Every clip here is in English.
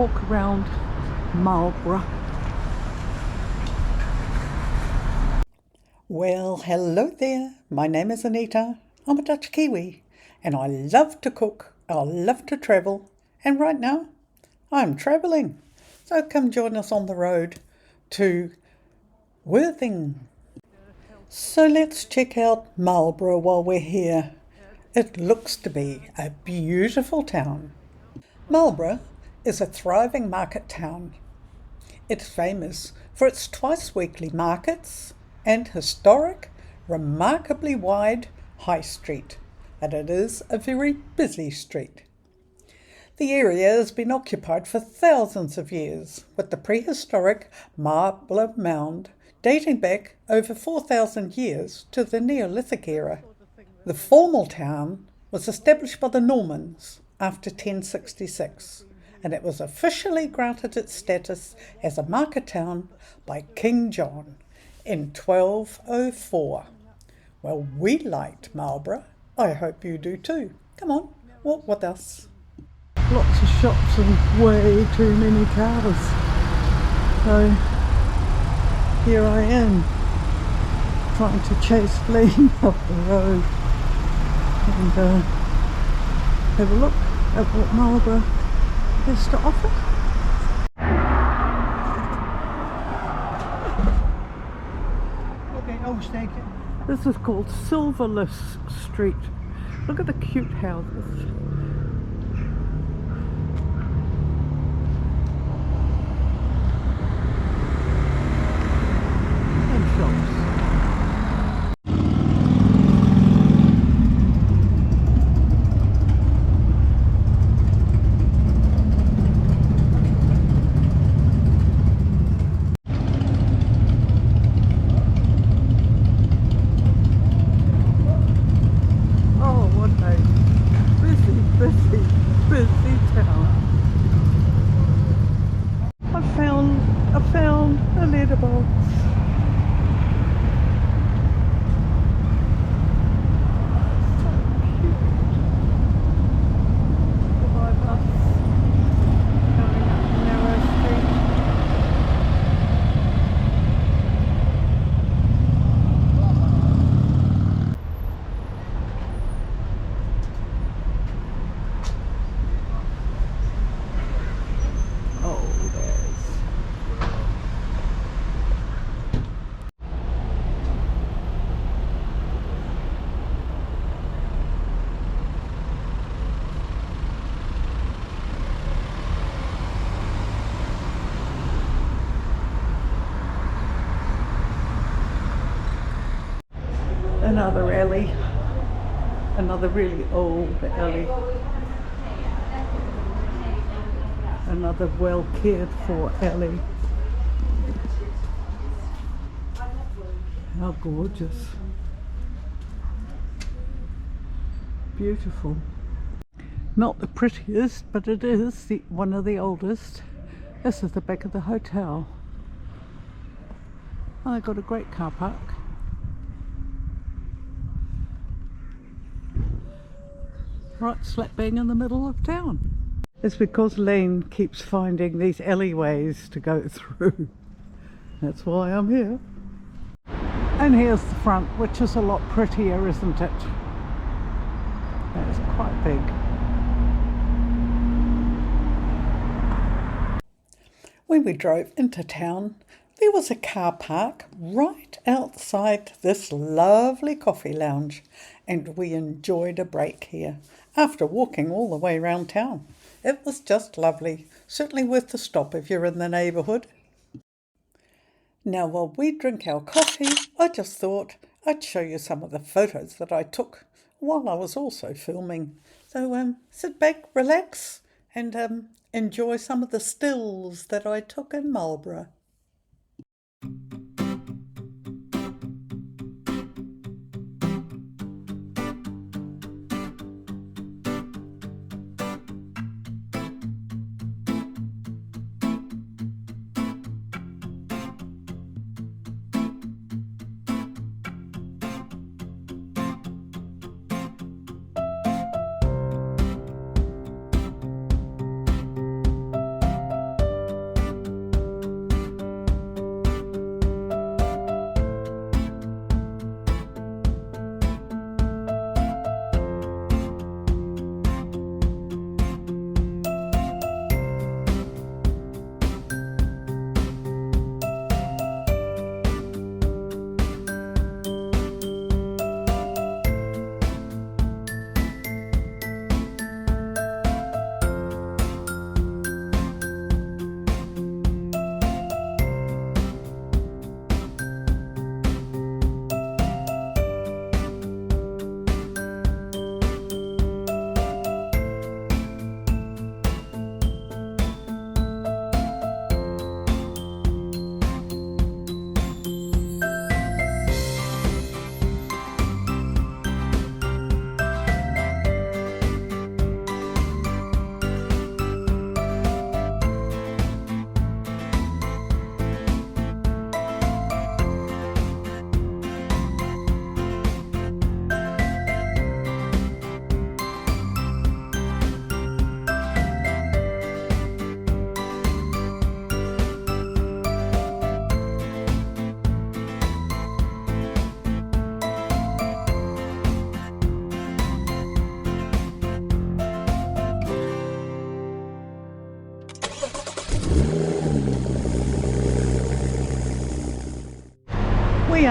walk around Marlborough. Well, hello there. My name is Anita. I'm a Dutch-Kiwi and I love to cook. I love to travel. And right now, I'm travelling. So come join us on the road to Worthing. So let's check out Marlborough while we're here. It looks to be a beautiful town. Marlborough is a thriving market town. It's famous for its twice-weekly markets and historic, remarkably wide high street, and it is a very busy street. The area has been occupied for thousands of years, with the prehistoric Marlborough Mound dating back over 4,000 years to the Neolithic era. The formal town was established by the Normans after 1066, and it was officially granted its status as a market town by King John in 1204. Well, we liked Marlborough. I hope you do too. Come on, walk with us. Lots of shops and way too many cars. So here I am, trying to chase Lee up the road and have a look at what Marlborough has to offer. Okay, I'll take it. This is called Silverless Street. Look at the cute houses. And shops. Busy town. I found a letterbox. So cute. Goodbye bus going up the narrow street. Another alley, another really old alley, another well cared for alley. How gorgeous, beautiful. Not the prettiest, but it is one of the oldest. This is the back of the hotel. Oh, they've got a great car park. Right slap bang in the middle of town. It's because Lane keeps finding these alleyways to go through. That's why I'm here. And here's the front, which is a lot prettier, isn't it? It's quite big. When we drove into town, there was a car park right outside this lovely coffee lounge, and we enjoyed a break here after walking all the way around town. It was just lovely, certainly worth the stop if you're in the neighbourhood. Now while we drink our coffee, I just thought I'd show you some of the photos that I took while I was also filming. So sit back, relax, and enjoy some of the stills that I took in Marlborough.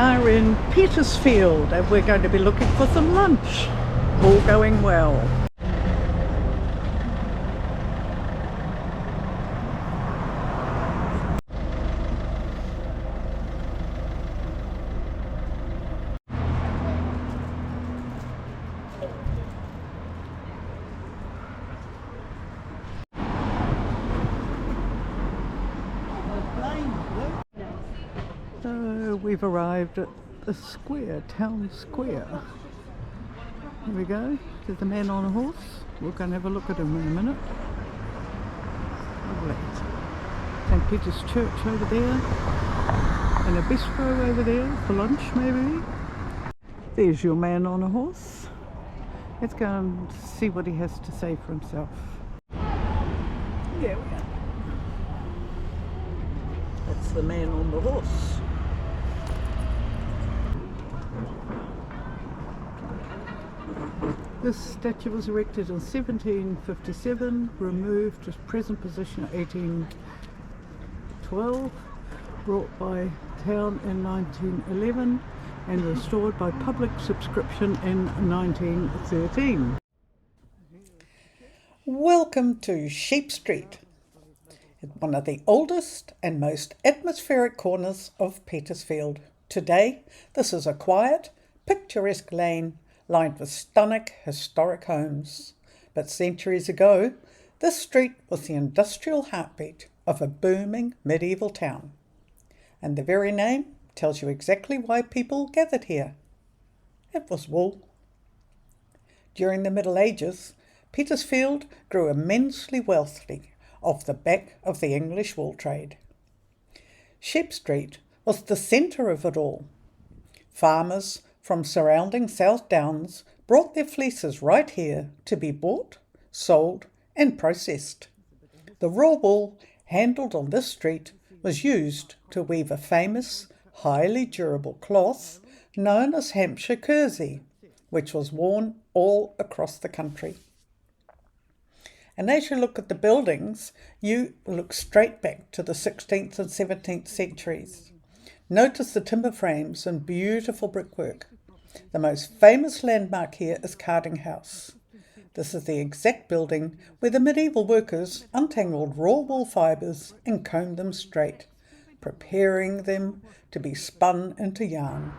are in Petersfield and we're going to be looking for some lunch. All going well. So we've arrived at the square, town square. Here we go. There's a man on a horse. We're going to have a look at him in a minute. Lovely. St. Peter's Church over there. And a bistro over there for lunch maybe. There's your man on a horse. Let's go and see what he has to say for himself. There we are. That's the man on the horse. This statue was erected in 1757, removed to its present position in 1812, brought by town in 1911 and restored by public subscription in 1913. Welcome to Sheep Street, one of the oldest and most atmospheric corners of Petersfield. Today, this is a quiet, picturesque lane lined with stunning historic homes. But centuries ago, this street was the industrial heartbeat of a booming medieval town. And the very name tells you exactly why people gathered here. It was wool. During the Middle Ages, Petersfield grew immensely wealthy off the back of the English wool trade. Sheep Street was the centre of it all. Farmers from surrounding South Downs brought their fleeces right here to be bought, sold and processed. The raw wool handled on this street was used to weave a famous, highly durable cloth known as Hampshire kersey, which was worn all across the country. And as you look at the buildings, you look straight back to the 16th and 17th centuries. Notice the timber frames and beautiful brickwork. The most famous landmark here is Carding House. This is the exact building where the medieval workers untangled raw wool fibres and combed them straight, preparing them to be spun into yarn.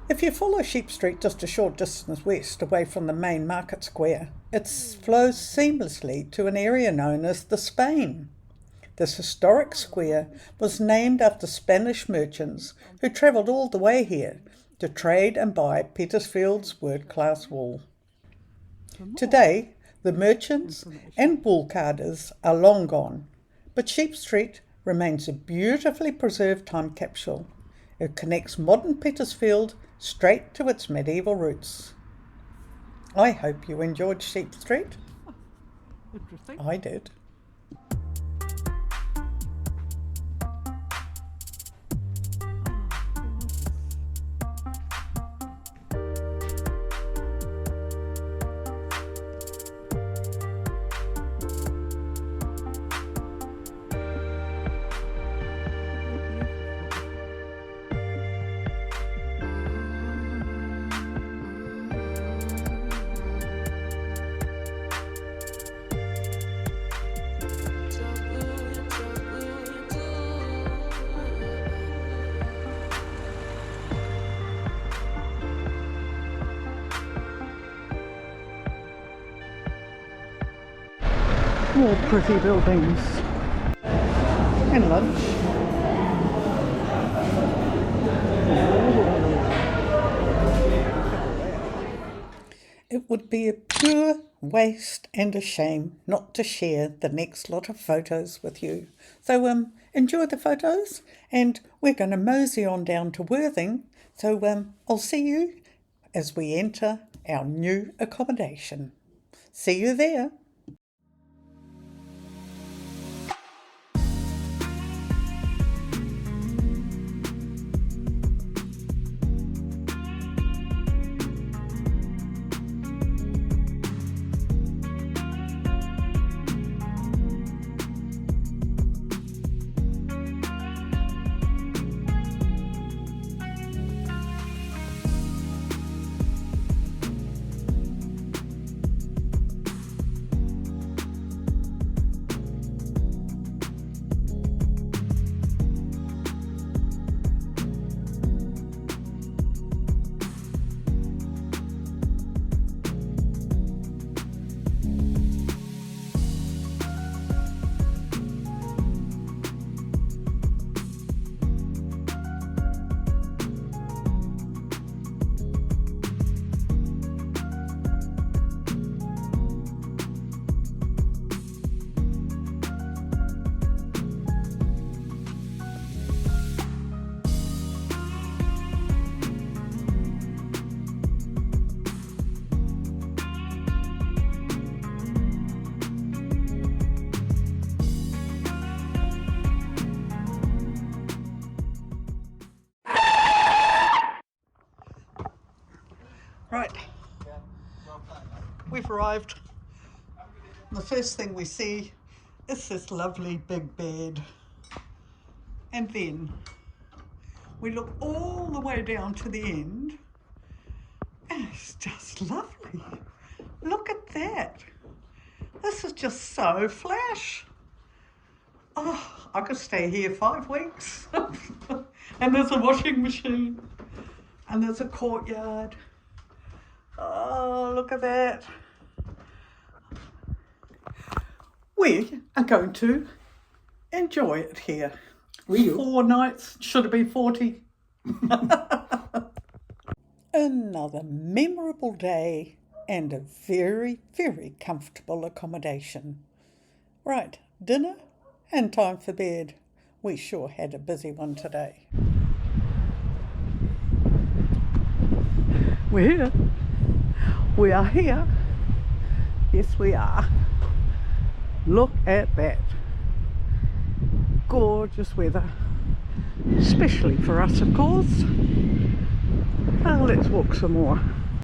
If you follow Sheep Street just a short distance west away from the main market square, it flows seamlessly to an area known as the Spain. This historic square was named after Spanish merchants who travelled all the way here to trade and buy Petersfield's world-class wool. Today, the merchants and wool carders are long gone, but Sheep Street remains a beautifully preserved time capsule. It connects modern Petersfield straight to its medieval roots. I hope you enjoyed Sheep Street. Interesting. I did. More pretty buildings. And lunch. It would be a pure waste and a shame not to share the next lot of photos with you. So enjoy the photos, and we're going to mosey on down to Worthing. So I'll see you as we enter our new accommodation. See you there. arrived. The first thing we see is this lovely big bed. And then we look all the way down to the end, and it's just lovely. Look at that. This is just so flash. Oh, I could stay here 5 weeks. And there's a washing machine, and there's a courtyard. Oh, look at that. We are going to enjoy it here. 4 nights, should have been 40. Another memorable day and a very, very comfortable accommodation. Right, dinner and time for bed. We sure had a busy one today. We're here. We are here. Yes, we are. Look at that. Gorgeous weather. Especially for us, of course. Oh, let's walk some more.